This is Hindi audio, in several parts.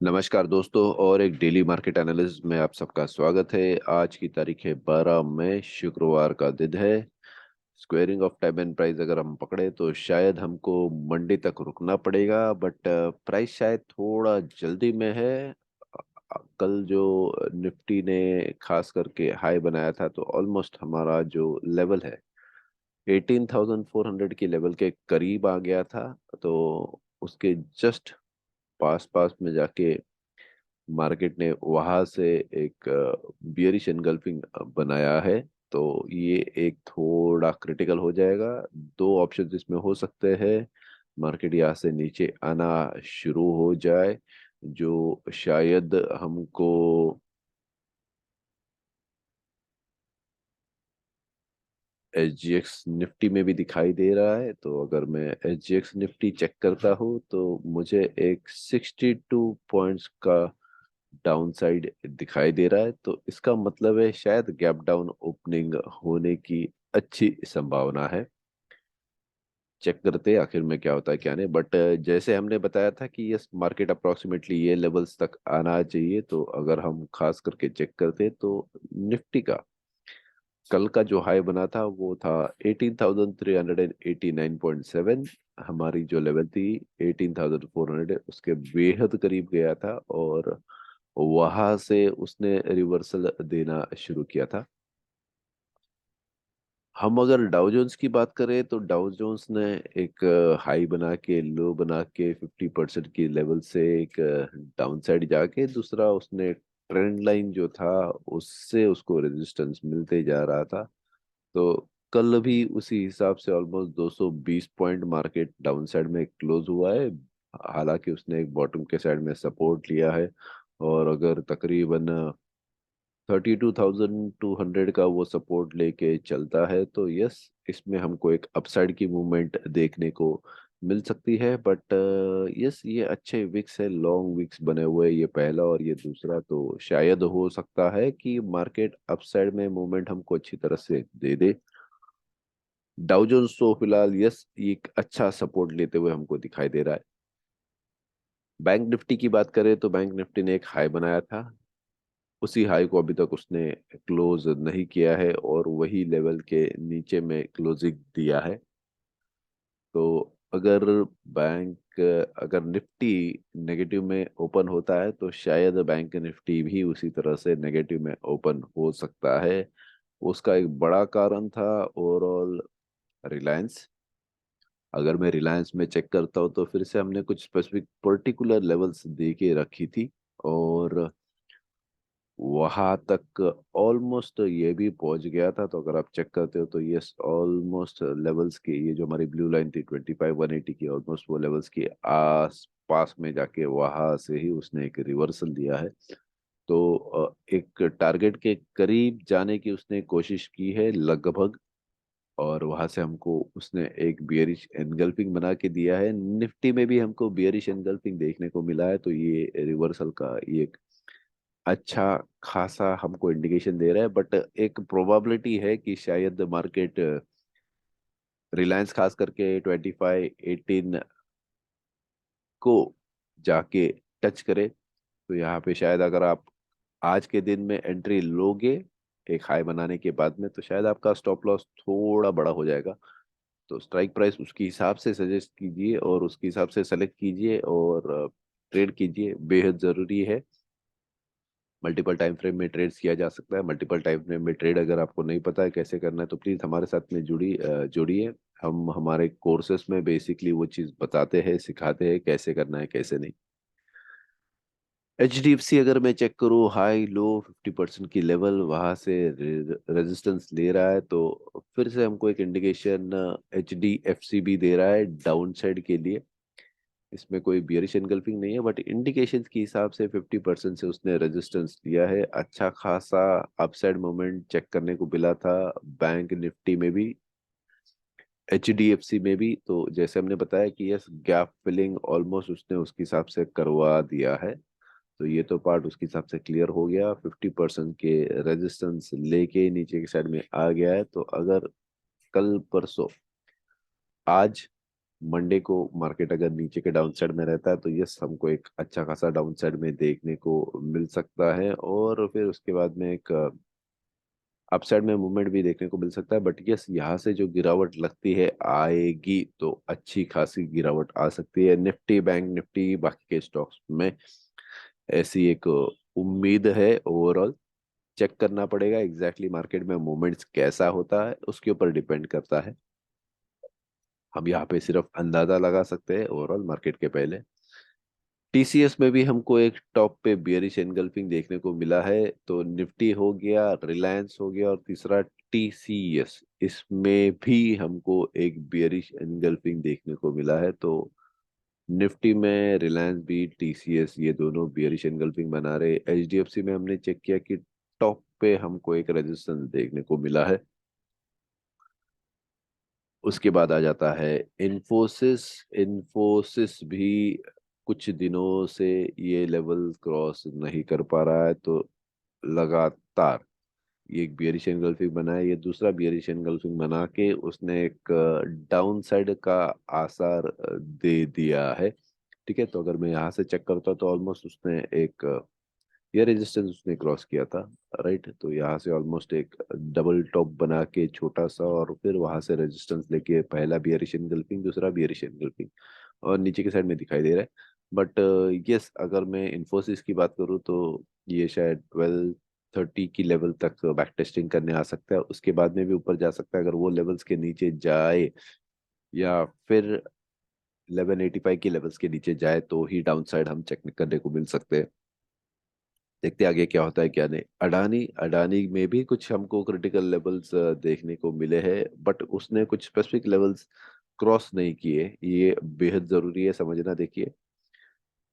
नमस्कार दोस्तों और एक डेली मार्केट एनालिस्ट में आप सबका स्वागत है। आज की तारीख है 12 मई, शुक्रवार का दिन है। Squaring of time and price अगर हम पकड़े तो शायद हमको मंडे तक रुकना पड़ेगा, बट प्राइस शायद थोड़ा जल्दी में है। कल जो निफ्टी ने खास करके हाई बनाया था तो ऑलमोस्ट हमारा जो लेवल है 18,400 के लेवल के करीब आ गया था। तो उसके जस्ट पास पास में जाके मार्केट ने वहां से एक बियरिश एनगल्फिंग बनाया है। तो ये एक थोड़ा क्रिटिकल हो जाएगा। दो ऑप्शन इसमें हो सकते हैं। मार्केट यहाँ से नीचे आना शुरू हो जाए, जो शायद हमको SGX निफ्टी में भी दिखाई दे रहा है। तो अगर मैं SGX निफ्टी चेक करता हूँ तो मुझे एक 62 पॉइंट्स का डाउन साइड दिखाई दे रहा है। तो इसका मतलब है शायद गैप डाउन ओपनिंग होने की अच्छी संभावना है। चेक करते हैं आखिर में क्या होता है क्या नहीं, बट जैसे हमने बताया था कि ये मार्केट अप्रोक्सीमेटली ये लेवल्स तक आना चाहिए। तो अगर हम खास करके चेक करते हैं तो निफ्टी का कल का जो हाई बना था वो था 18,389.7। हमारी जो लेवल थी 18,400, उसके बेहद करीब गया था और वहां से उसने रिवर्सल देना शुरू किया था। हम अगर डाउ जोन्स की बात करें तो डाउ जोन्स ने एक हाई बना के लो बना के 50% की लेवल से एक डाउन साइड जाके दूसरा उसने ट्रेंड लाइन जो था उससे उसको रेजिस्टेंस मिलते जा रहा था। तो कल भी उसी हिसाब से almost 220 point market down side में क्लोज हुआ है। हालांकि उसने एक बॉटम के साइड में सपोर्ट लिया है और अगर तकरीबन 32,200 का वो सपोर्ट लेके चलता है तो यस, इसमें हमको एक अपसाइड की मूवमेंट देखने को मिल सकती है। बट यस, ये अच्छे विक्स है, लॉन्ग विक्स बने हुए, ये पहला और ये दूसरा। तो शायद हो सकता है कि मार्केट अपसाइड में मूवमेंट हमको अच्छी तरह से दे दे। डाउ जोन्स तो फिलहाल यस, ये एक अच्छा सपोर्ट लेते हुए हमको दिखाई दे रहा है। बैंक निफ्टी की बात करें तो बैंक निफ्टी ने एक हाई बनाया था। उसी हाई को अभी तक उसने क्लोज नहीं किया है और वही लेवल के नीचे में क्लोजिंग दिया है। तो अगर बैंक अगर निफ्टी नेगेटिव में ओपन होता है तो शायद बैंक निफ्टी भी उसी तरह से नेगेटिव में ओपन हो सकता है। उसका एक बड़ा कारण था ओवरऑल रिलायंस। अगर मैं रिलायंस में चेक करता हूँ तो फिर से हमने कुछ स्पेसिफिक पर्टिकुलर लेवल्स दे के रखी थी और वहां तक ऑलमोस्ट ये भी पहुंच गया था। तो अगर आप चेक करते हो तो ये ऑलमोस्ट लेवल्स की, ये जो हमारी ब्लू लाइन थी 25,180 की, ऑलमोस्ट वो लेवल्स की आस पास में जाके वहां से ही उसने एक रिवर्सल दिया है। तो एक टारगेट के करीब जाने की उसने कोशिश की है लगभग, और वहां से हमको उसने एक बियरिश एनगल्फिंग बना के दिया है। निफ्टी में भी हमको बियरिश एनगल्फिंग देखने को मिला है। तो ये रिवर्सल का ये एक अच्छा खासा हमको इंडिकेशन दे रहा है। बट एक प्रोबेबिलिटी है कि शायद मार्केट रिलायंस खास करके 2518 को जाके टच करे। तो यहाँ पे शायद अगर आप आज के दिन में एंट्री लोगे एक हाई बनाने के बाद में तो शायद आपका स्टॉप लॉस थोड़ा बड़ा हो जाएगा। तो स्ट्राइक प्राइस उसके हिसाब से सजेस्ट कीजिए और उसके हिसाब से सेलेक्ट कीजिए और ट्रेड कीजिए, बेहद ज़रूरी है। मल्टीपल टाइम फ्रेम में ट्रेड्स किया जा सकता है। मल्टीपल टाइम फ्रेम में ट्रेड अगर आपको नहीं पता है कैसे करना है तो प्लीज़ हमारे साथ में जुड़िए। हम हमारे कोर्सेस में बेसिकली वो चीज़ बताते हैं, सिखाते हैं कैसे करना है कैसे नहीं। HDFC अगर मैं चेक करूँ हाई लो 50% की लेवल वहां से रेजिस्टेंस ले रहा है। तो फिर से हमको एक इंडिकेशन HDFC भी दे रहा है डाउन साइड के लिए। इसमें कोई बियरिश एनगल्फिंग नहीं है, बट इंडिकेशन के हिसाब से 50% से उसने रेजिस्टेंस लिया है। अच्छा खासा अपसाइड मोमेंट चेक करने को मिला था बैंक निफ्टी में भी, HDFC में भी। तो जैसे हमने बताया कि यस, गैप फिलिंग ऑलमोस्ट उसने उसके हिसाब से करवा दिया है। तो ये तो पार्ट उसके हिसाब से क्लियर हो गया। 50% के रेजिस्टेंस लेके नीचे की साइड में आ गया है। तो अगर कल परसों आज मंडे को मार्केट अगर नीचे के डाउन साइड में रहता है तो यस हमको एक अच्छा खासा डाउन साइड में देखने को मिल सकता है, और फिर उसके बाद में एक अपसाइड में मूवमेंट भी देखने को मिल सकता है। बट यस यहाँ से जो गिरावट लगती है आएगी तो अच्छी खासी गिरावट आ सकती है निफ्टी, बैंक निफ्टी, बाकी के स्टॉक्स में, ऐसी एक उम्मीद है ओवरऑल। चेक करना पड़ेगा एग्जैक्टली मार्केट में मूवमेंट्स कैसा होता है, उसके ऊपर डिपेंड करता है। हम यहाँ पे सिर्फ अंदाजा लगा सकते हैं ओवरऑल मार्केट के पहले। टीसीएस में भी हमको एक टॉप पे बियरिश एनगल्फिंग देखने को मिला है, तो निफ्टी हो गया, रिलायंस हो गया, और तीसरा टीसीएस, इसमें भी हमको एक बियरिश एनगल्फिंग देखने को मिला है। तो निफ्टी में रिलायंस भी, टीसीएस, ये दोनों बियरिश एनगल्फिंग बना रहे। एचडीएफसी में हमने चेक किया कि टॉप पे हमको एक रेजिस्टेंस देखने को मिला है। उसके बाद आ जाता है इन्फोसिस। इन्फोसिस भी कुछ दिनों से ये लेवल क्रॉस नहीं कर पा रहा है, तो लगातार ये एक बियरिश एंगल्फिंग बना है। ये दूसरा बियरिश एंगल्फिंग बना के उसने एक डाउन साइड का आसार दे दिया है। ठीक है, तो अगर मैं यहाँ से चेक करता हूँ तो ऑलमोस्ट उसने एक ये रेजिस्टेंस उसने क्रॉस किया था, राइट। तो यहाँ से ऑलमोस्ट एक डबल टॉप बना के छोटा सा, और फिर वहां से रेजिस्टेंस लेके पहला बियरिश एंगल्फिंग, दूसरा बियरिश एंगल्फिंग, और नीचे की साइड में दिखाई दे रहा है। बट यस अगर मैं इन्फोसिस की बात करूँ तो ये शायद 1230 की लेवल तक बैक टेस्टिंग करने आ सकता है, उसके बाद में भी ऊपर जा सकता है। अगर वो लेवल्स के नीचे जाए या फिर 1185 की लेवल्स के नीचे जाए तो ही डाउन साइड हम चेक करने को मिल सकते हैं। देखते हैं आगे क्या होता है क्या नहीं। अडानी, अडानी में भी कुछ हमको क्रिटिकल लेवल्स देखने को मिले हैं, बट उसने कुछ स्पेसिफिक लेवल्स क्रॉस नहीं किए, ये बेहद जरूरी है समझना। देखिए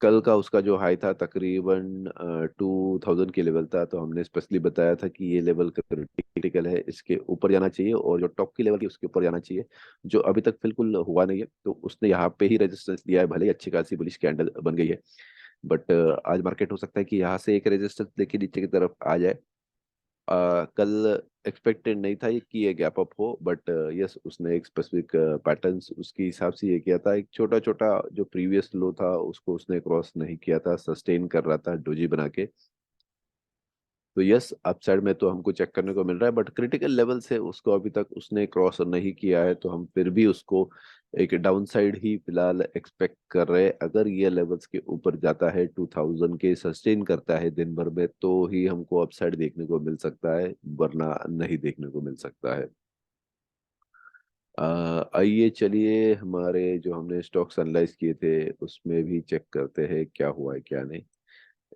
कल का उसका जो हाई था तकरीबन 2000 के लेवल था, तो हमने स्पेशली बताया था कि ये लेवल क्रिटिकल है, इसके ऊपर जाना चाहिए, और जो टॉप की लेवल की उसके ऊपर जाना चाहिए, जो अभी तक बिल्कुल हुआ नहीं है। तो उसने यहाँ पे ही रेजिस्टेंस दिया है, भले ही अच्छी खासी बुलिश कैंडल बन गई है, बट आज मार्केट हो सकता है कि यहाँ से एक रेजिस्टेंस लेके नीचे की तरफ आ जाए। कल एक्सपेक्टेड नहीं था कि ये गैप अप हो, बट यस उसने एक स्पेसिफिक पैटर्न्स उसके हिसाब से ये किया था। एक छोटा छोटा जो प्रीवियस लो था उसको उसने क्रॉस नहीं किया था, सस्टेन कर रहा था डोजी बना के। तो यस अपसाइड में तो हमको चेक करने को मिल रहा है, बट क्रिटिकल लेवल से उसको अभी तक उसने क्रॉस नहीं किया है, तो हम फिर भी उसको एक डाउन साइड ही फिलहाल एक्सपेक्ट कर रहे हैं। अगर ये लेवल्स के ऊपर जाता है 2000 के, सस्टेन करता है दिन भर में, तो ही हमको अपसाइड देखने को मिल सकता है, वरना नहीं देखने को मिल सकता है। आइए चलिए हमारे जो हमने स्टॉक्स एनालाइज किए थे उसमें भी चेक करते हैं क्या हुआ है क्या नहीं।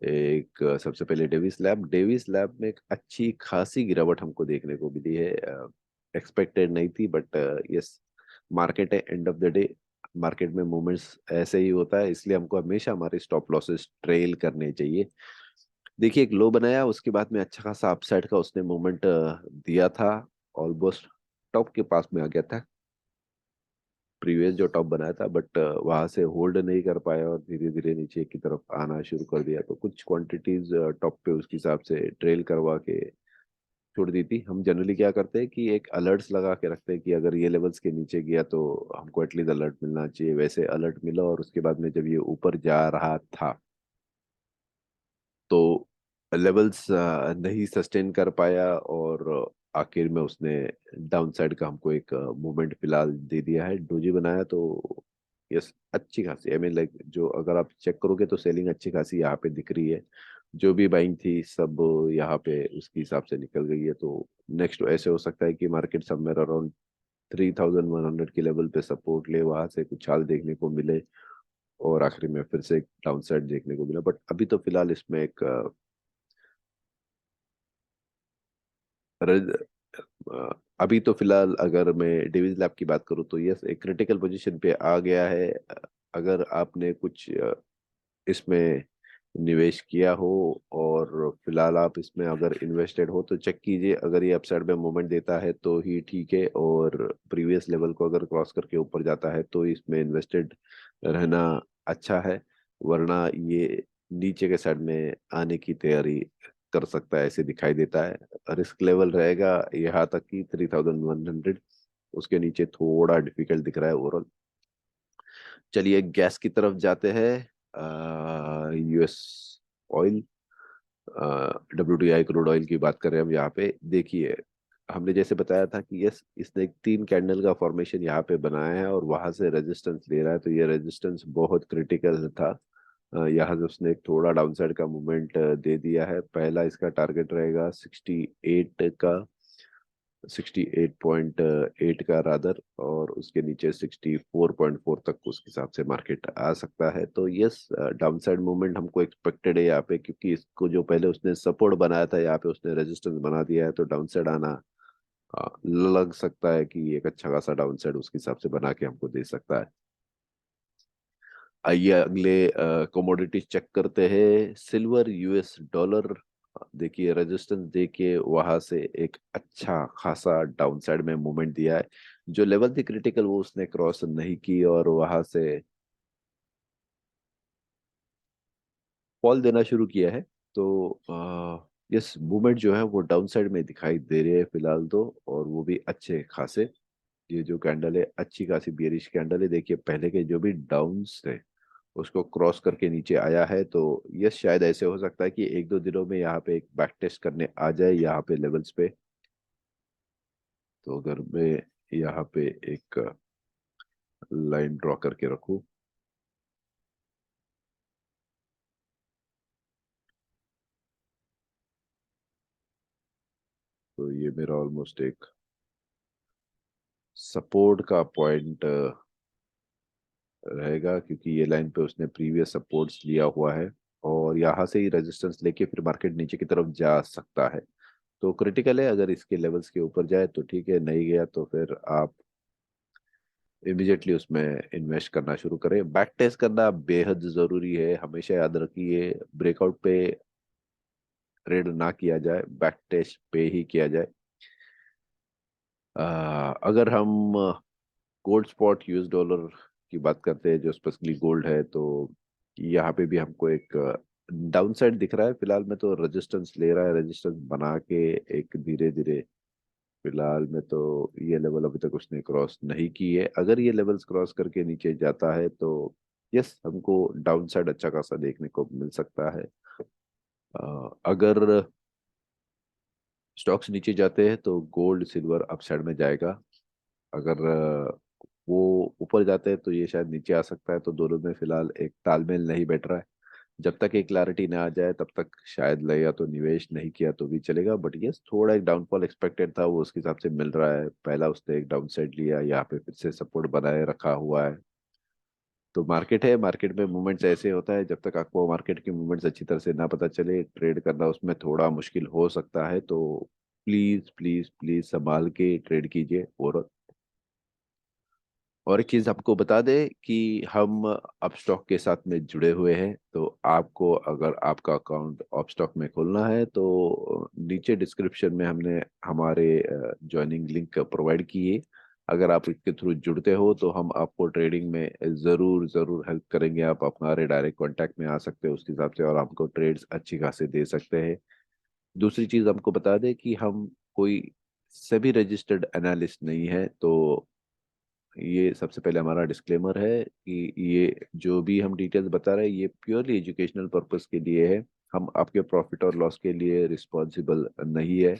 एक सबसे पहले डेविस लैब। डेविस लैब में एक अच्छी खासी गिरावट हमको देखने को मिली है, एक्सपेक्टेड नहीं थी, बट यस मार्केट है, end of the day market में मूवमेंट्स ऐसे ही होता है, इसलिए हमको हमेशा हमारे स्टॉप लॉसेस ट्रेल करने चाहिए। देखिए एक लो बनाया, उसके बाद में अच्छा खासा अपसाइड का उसने मूवमेंट दिया था, ऑलमोस्ट टॉप के पास में आ गया था प्रीवियस जो टॉप बनाया था, बट वहां से होल्ड नहीं कर पाया और धीरे धीरे नीचे की तरफ आना शुरू कर दिया। तो कुछ क्वांटिटीज टॉप पे उसके हिसाब से ट्रेल करवा के छोड़ दी थी। हम जनरली क्या करते हैं कि एक अलर्ट्स लगा के रखते हैं कि अगर ये लेवल्स के नीचे गया तो हमको एटलीस्ट अलर्ट मिलना चाहिए। वैसे अलर्ट मिला, और उसके बाद में जब ये ऊपर जा रहा था तो लेवल्स नहीं सस्टेन कर पाया, और आखिर में उसने डाउन साइड का हमको एक मूवमेंट फिलहाल दे दिया है, डोजी बनाया। तो यस अच्छी खासी, आई मीन लाइक जो अगर आप चेक करोगे तो सेलिंग अच्छी खासी यहाँ पे दिख रही है। जो भी बाइंग थी सब यहाँ पे उसके हिसाब से निकल गई है। तो नेक्स्ट ऐसे हो सकता है कि मार्केट समवेयर अराउंड 3100 के लेवल पे सपोर्ट ले, वहां से कुछ हाल देखने को मिले, और आखिरी में फिर से एक डाउन साइड देखने को मिला। बट अभी तो फिलहाल इसमें एक रज- अभी तो फिलहाल अगर मैं डेविस लैब की बात करूँ तो यस एक क्रिटिकल पोजीशन पे आ गया है। अगर आपने कुछ इसमें निवेश किया हो और फिलहाल आप इसमें अगर इन्वेस्टेड हो तो चेक कीजिए, अगर ये अपसाइड में मूवमेंट देता है तो ही ठीक है, और प्रीवियस लेवल को अगर क्रॉस करके ऊपर जाता है तो इसमें इन्वेस्टेड रहना अच्छा है, वरना ये नीचे के साइड में आने की तैयारी कर सकता है, ऐसे दिखाई देता है। रिस्क लेवल रहेगा यहाँ तक कि 3100, उसके नीचे थोड़ा डिफिकल्ट दिख रहा है ओवरऑल। चलिए गैस की तरफ जाते हैं। US oil, WTI crude oil की बात कर रहे हैं हम यहाँ पे। देखिए, हमने जैसे बताया था कि यस, इसने एक 3 कैंडल का फॉर्मेशन यहाँ पे बनाया है और वहां से रेजिस्टेंस ले रहा है, तो ये रेजिस्टेंस बहुत क्रिटिकल था। यहाँ से उसने एक थोड़ा डाउनसाइड का मूवमेंट दे दिया है। पहला इसका टारगेट रहेगा 68 का, 68.8 का रादर, और उसके नीचे 64.4 तक उस हिसाब से मार्केट आ सकता है। तो यस, डाउनसाइड मूवमेंट हमको एक्सपेक्टेड है यहाँ पे, क्योंकि इसको जो पहले उसने सपोर्ट बनाया था यहाँ पे उसने रेजिस्टेंस बना दिया है, तो डाउनसाइड आना लग सकता है कि एक अच्छा खासा डाउनसाइड उसके हिसाब से बना के हमको दे सकता है। आइए अगले कमोडिटी चेक करते हैं। Silver, US dollar. देखिए रेजिस्टेंस देखिए, वहां से एक अच्छा खासा डाउनसाइड में मूवमेंट दिया है। जो लेवल थी क्रिटिकल वो उसने क्रॉस नहीं की और वहां से फॉल देना शुरू किया है। तो यस, मूवमेंट जो है वो डाउनसाइड में दिखाई दे रही है फिलहाल तो, और वो भी अच्छे खासे। ये जो कैंडल है अच्छी खासी बियरिश कैंडल है। देखिए पहले के जो भी डाउन्स थे उसको क्रॉस करके नीचे आया है, तो यस शायद ऐसे हो सकता है कि 1-2 दिनों में यहाँ पे एक बैक टेस्ट करने आ जाए यहाँ पे लेवल्स पे। तो अगर मैं यहाँ पे एक लाइन ड्रॉ करके रखूं, तो ये मेरा ऑलमोस्ट एक सपोर्ट का पॉइंट रहेगा, क्योंकि ये लाइन पे उसने प्रीवियस सपोर्ट्स लिया हुआ है और यहाँ से ही रेजिस्टेंस लेके फिर मार्केट नीचे की तरफ जा सकता है। तो क्रिटिकल है, अगर इसके लेवल्स के ऊपर जाए तो ठीक है, नहीं गया तो फिर आप इमीडिएटली उसमें इन्वेस्ट करना शुरू करें। बैक टेस्ट करना बेहद जरूरी है, हमेशा याद रखिए। ब्रेकआउट पे ट्रेड ना किया जाए, बैक टेस्ट पे ही किया जाए। अगर हम गोल्ड स्पॉट US डॉलर की बात करते हैं, जो स्पेशली गोल्ड है, तो यहाँ पे भी हमको एक डाउनसाइड दिख रहा है। फिलहाल में तो रेजिस्टेंस ले रहा है, रेजिस्टेंस बना के एक धीरे धीरे। फिलहाल में तो ये लेवल अभी तक उसने क्रॉस नहीं की है। अगर ये लेवल्स क्रॉस करके नीचे जाता है तो यस, हमको डाउनसाइड अच्छा खासा देखने को मिल सकता है। अगर स्टॉक्स नीचे जाते हैं तो गोल्ड सिल्वर अपसाइड में जाएगा। अगर वो ऊपर जाते हैं तो ये शायद नीचे आ सकता है। तो दोनों में फिलहाल एक तालमेल नहीं बैठ रहा है। जब तक एक क्लैरिटी ना आ जाए तब तक शायद लगेगा तो निवेश नहीं किया तो भी चलेगा। बट यस, थोड़ा एक डाउनफॉल एक्सपेक्टेड था, वो उसके हिसाब से मिल रहा है। पहला उसने एक डाउन साइड लिया, यहाँ पे फिर से सपोर्ट बनाए रखा हुआ है। तो मार्केट है, मार्केट में मूवमेंट्स ऐसे होता है, जब तक आपको मार्केट की मूवमेंट्स अच्छी तरह से ना पता चले, ट्रेड करना उसमें थोड़ा मुश्किल हो सकता है। तो प्लीज प्लीज प्लीज संभाल के ट्रेड कीजिए। और एक चीज आपको बता दें कि हम अपस्टॉक के साथ में जुड़े हुए हैं। तो आपको अगर आपका अकाउंट अपस्टॉक में खोलना है तो नीचे डिस्क्रिप्शन में हमने हमारे ज्वाइनिंग लिंक प्रोवाइड किए। अगर आप इसके थ्रू जुड़ते हो तो हम आपको ट्रेडिंग में ज़रूर ज़रूर हेल्प करेंगे। आप हमारे डायरेक्ट कांटेक्ट में आ सकते हो उसके हिसाब से, और हमको ट्रेड्स अच्छी खासे दे सकते हैं। दूसरी चीज़ हमको बता दें कि हम कोई सभी रजिस्टर्ड एनालिस्ट नहीं है। तो ये सबसे पहले हमारा डिस्क्लेमर है कि ये जो भी हम डिटेल्स बता रहे हैं ये प्योरली एजुकेशनल पर्पस के लिए है। हम आपके प्रॉफिट और लॉस के लिए रिस्पॉन्सिबल नहीं है।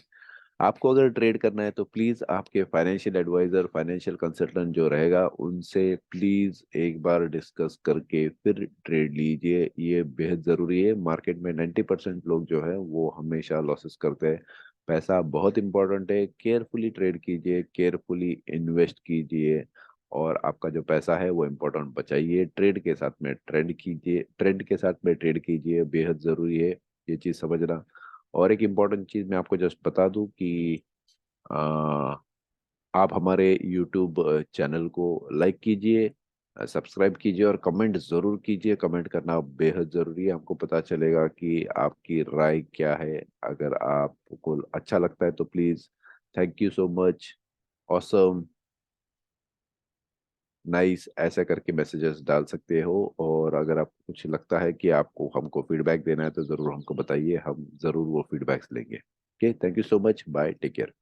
आपको अगर ट्रेड करना है तो प्लीज आपके फाइनेंशियल एडवाइजर, फाइनेंशियल कंसल्टेंट जो रहेगा उनसे प्लीज एक बार डिस्कस करके फिर ट्रेड लीजिए। ये बेहद जरूरी है। मार्केट में 90% लोग जो है वो हमेशा लॉसेस करते हैं। पैसा बहुत इंपॉर्टेंट है, केयरफुली ट्रेड कीजिए, केयरफुली इन्वेस्ट कीजिए, और आपका जो पैसा है वो इम्पोर्टेंट बचाइए। ट्रेड के साथ में ट्रेंड कीजिए, ट्रेंड के साथ में ट्रेड कीजिए, बेहद ज़रूरी है ये चीज़ समझना। और एक इम्पॉर्टेंट चीज़ मैं आपको जस्ट बता दूं कि आ, आप हमारे यूट्यूब चैनल को लाइक कीजिए, सब्सक्राइब कीजिए और कमेंट ज़रूर कीजिए। कमेंट करना बेहद ज़रूरी है, हमको पता चलेगा कि आपकी राय क्या है। अगर आपको अच्छा लगता है तो please, thank you so much, awesome, nice, ऐसा करके मैसेजेस डाल सकते हो। और अगर आपको कुछ लगता है कि आपको हमको फीडबैक देना है तो ज़रूर हमको बताइए, हम ज़रूर वो फीडबैक्स लेंगे। Okay, thank you so much, bye, take care.